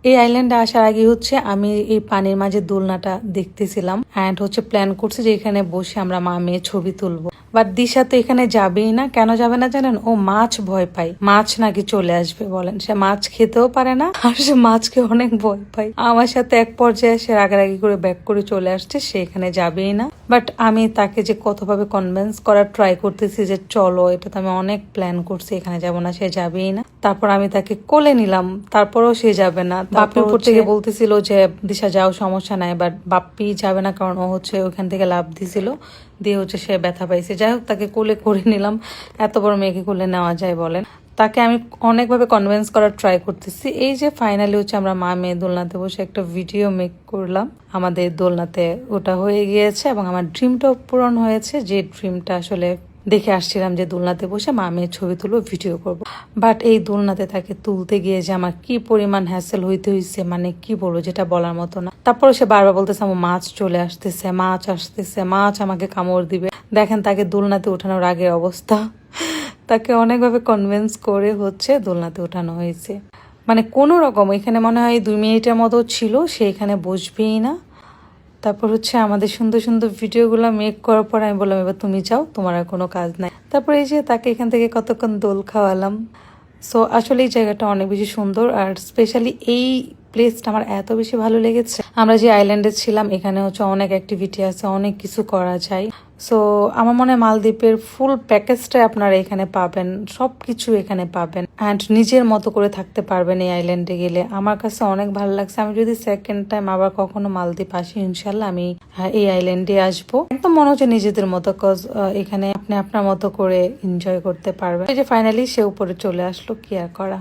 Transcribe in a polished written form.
এই আইল্যান্ডে আসার আগে হচ্ছে আমি এই পানির মাঝে দোলনাটা দেখতেছিলাম অ্যান্ড হচ্ছে প্ল্যান করছি যে এখানে বসে আমরা মা মেয়ে ছবি তুলবো। বাট দিশা তো এখানে যাবেই না। কেন যাবে না জানেন? ও মাছ ভয় পায়, মাছ নাকি চলে আসবে। বলেন, সে মাছ খেতেও পারে না আর সে মাছকে অনেক ভয় পায়। আমার সাথে এক পর্যায়ে সে রাগারাগি করে ব্যাক করে চলে আসছে, সে এখানে যাবেই না। বাট আমি তাকে যে কতভাবে কনভিন্স করার ট্রাই করতেছি যে চলো, এটা তো আমি অনেক প্ল্যান করছি, এখানে যাবো না, সে যাবেই না। তারপর আমি তাকে কোলে নিলাম, তারপরও সে যাবে না। বাপ্পি উপর থেকে বলতেছিল যে দিশা যাও, সমস্যা নাই, বাট বাপ্পি যাবে না কারণ ও হচ্ছে ওখান থেকে লাফ দিছিল, দিয়ে হচ্ছে সে ব্যথা পাইছে। যাই হোক, তাকে কোলে করে নিলাম। এত বড় মেয়েকে কোলে নেওয়া যায় বলেন? তাকে আমি অনেকভাবে কনভিন্স করার ট্রাই করতেছি। এই যে ফাইনালি হচ্ছে আমরা মা মেয়ে দোলনাতে বসে একটা ভিডিও মেক করলাম। আমাদের দোলনাতে ওটা হয়ে গিয়েছে এবং আমার ড্রিমটাও পূরণ হয়েছে, যে ড্রিমটা আসলে দেখে আসছিলাম যে দোলনাতে বসে মা মেয়ের ছবি তুলবো, ভিডিও করব। বাট এই দোলনাতে তাকে তুলতে গিয়ে যে আমার কি পরিমাণ হ্যাসেল হইতে হইছে, মানে কি বলবো, যেটা বলার মতো না। তারপরে সে বারবার বলতেছে আমার মাছ চলে আসতেছে, মাছ আসতেছে, মাছ আমাকে কামড় দিবে। দেখেন তাকে দোলনাতে ওঠানোর আগের অবস্থা। তাকে অনেকভাবে কনভিন্স করে হচ্ছে দোলনাতে ওঠানো হয়েছে। মানে কোনো রকম এখানে মনে হয় 2 মিনিটের মতো ছিল, সে এখানে বসবেই না। তারপর হচ্ছে আমাদের সুন্দর সুন্দর ভিডিওগুলো মেক করার পর আমি বললাম এবার তুমি যাও, তোমার আর কোনো কাজ নাই। তারপর এই যে তাকে এখান থেকে কতক্ষণ দোল খাওয়ালাম। সো আসলে এই জায়গাটা অনেক বেশি সুন্দর, আর স্পেশালি এই প্লেসটা আমার এত বেশি ভালো লেগেছে। আমরা যে আইল্যান্ডে ছিলাম এখানে হচ্ছে অনেক অ্যাক্টিভিটি আছে, অনেক কিছু করা যায়। সো আমার মনে হয় মালদ্বীপের ফুল প্যাকেজটা আপনারা এখানে পাবেন, সবকিছু এখানে পাবেন অ্যান্ড নিজের মতো করে থাকতে পারবেন এই আইল্যান্ডে গেলে। আমার কাছে অনেক ভালো লাগছে। আমি যদি সেকেন্ড টাইম আবার কখনো মালদ্বীপ আসি, ইনশাল্লাহ আমি এই আইল্যান্ডে আসবো। একদম মনে হচ্ছে নিজেদের মতো, কজ এখানে আপনি আপনার মতো করে এনজয় করতে পারবেন। এই যে ফাইনালি সে উপরে চলে আসলো, কি আর করা।